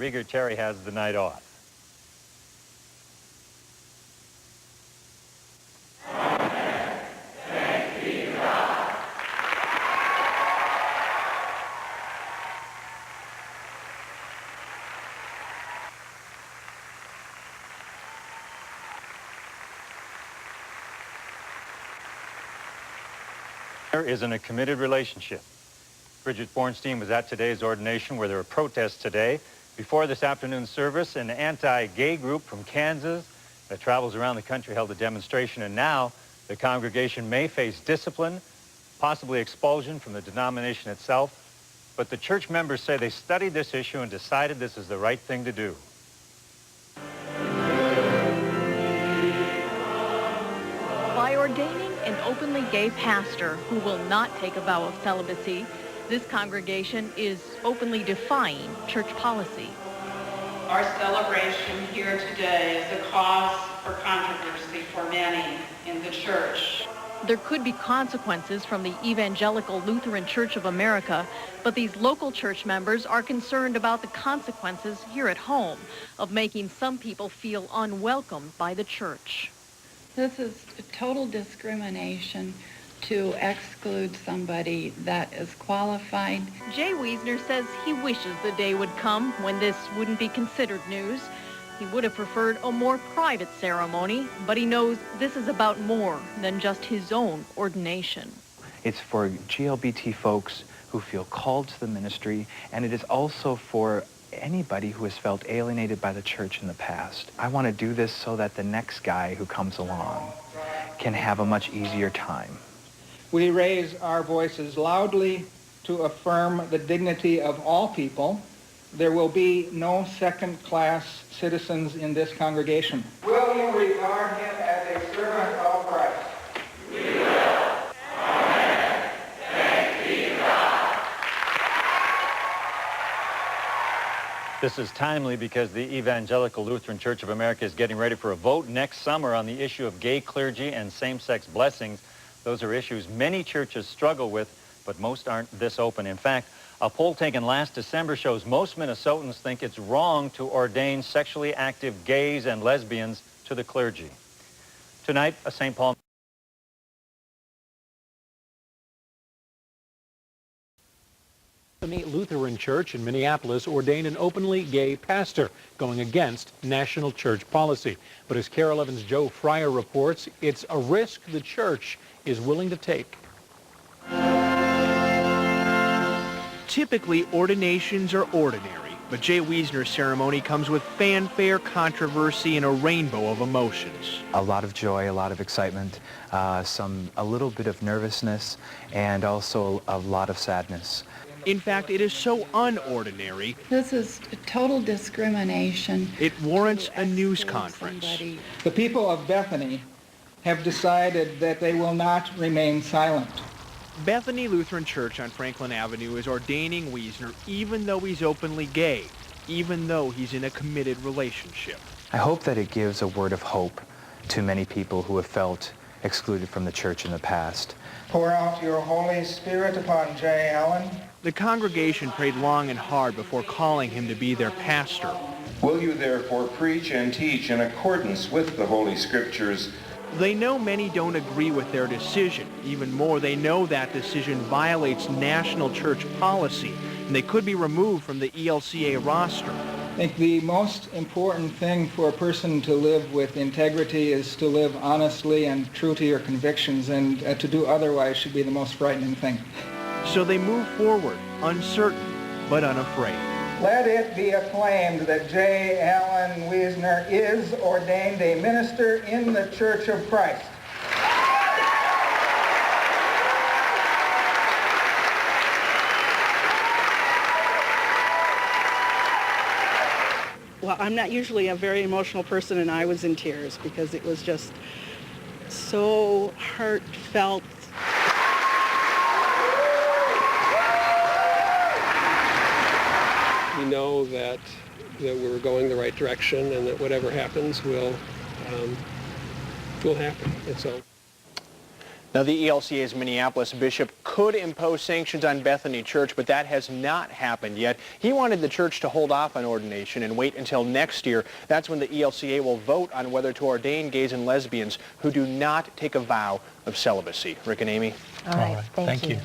Rieger Terry has the night off. Is in a committed relationship. Bridget Bornstein was at today's ordination where there were protests today. Before this afternoon's service, an anti-gay group from Kansas that travels around the country held a demonstration, and now the congregation may face discipline, possibly expulsion from the denomination itself. But the church members say they studied this issue and decided this is the right thing to do. By ordaining an openly gay pastor who will not take a vow of celibacy, this congregation is openly defying church policy. Our celebration here today is a cause for controversy for many in the church. There could be consequences from the Evangelical Lutheran Church of America, but these local church members are concerned about the consequences here at home of making some people feel unwelcomed by the church. This is total discrimination to exclude somebody that is qualified. Jay Wiesner says he wishes the day would come when this wouldn't be considered news. He would have preferred a more private ceremony, but he knows this is about more than just his own ordination. It's for GLBT folks who feel called to the ministry, and it is also for anybody who has felt alienated by the church in the past. I want to do this so that the next guy who comes along can have a much easier time. We raise our voices loudly to affirm the dignity of all people. There will be no second-class citizens in this congregation. Will you regard him as a servant of Christ? We will. Amen. Thanks be to God. This is timely because the Evangelical Lutheran Church of America is getting ready for a vote next summer on the issue of gay clergy and same-sex blessings. Those are issues many churches struggle with, but most aren't this open. In fact, a poll taken last December shows most Minnesotans think it's wrong to ordain sexually active gays and lesbians to the clergy. Tonight, a St. Paul Bethany Lutheran Church in Minneapolis ordained an openly gay pastor, going against national church policy. But as KARE 11's Joe Fryer reports, it's a risk the church is willing to take. Typically, ordinations are ordinary, but Jay Wiesner's ceremony comes with fanfare, controversy, and a rainbow of emotions. A lot of joy, a lot of excitement, a little bit of nervousness, and also a lot of sadness. In fact, it is so unordinary. This is total discrimination. It warrants a news conference. The people of Bethany have decided that they will not remain silent. Bethany Lutheran Church on Franklin Avenue is ordaining Wiesner even though he's openly gay, even though he's in a committed relationship. I hope that it gives a word of hope to many people who have felt excluded from the church in the past. Pour out your Holy Spirit upon Jay Allen. The congregation prayed long and hard before calling him to be their pastor. Will you therefore preach and teach in accordance with the Holy Scriptures? They know many don't agree with their decision. Even more, they know that decision violates national church policy, and they could be removed from the ELCA roster. I think the most important thing for a person to live with integrity is to live honestly and true to your convictions, and to do otherwise should be the most frightening thing. So they move forward, uncertain but unafraid. Let it be acclaimed that Jay Allen Wiesner is ordained a minister in the Church of Christ. Well, I'm not usually a very emotional person, and I was in tears because it was just so heartfelt. We know that we're going the right direction, and that whatever happens will happen. And so. Now, the ELCA's Minneapolis bishop could impose sanctions on Bethany Church, but that has not happened yet. He wanted the church to hold off on ordination and wait until next year. That's when the ELCA will vote on whether to ordain gays and lesbians who do not take a vow of celibacy. Rick and Amy? All right. Thank you.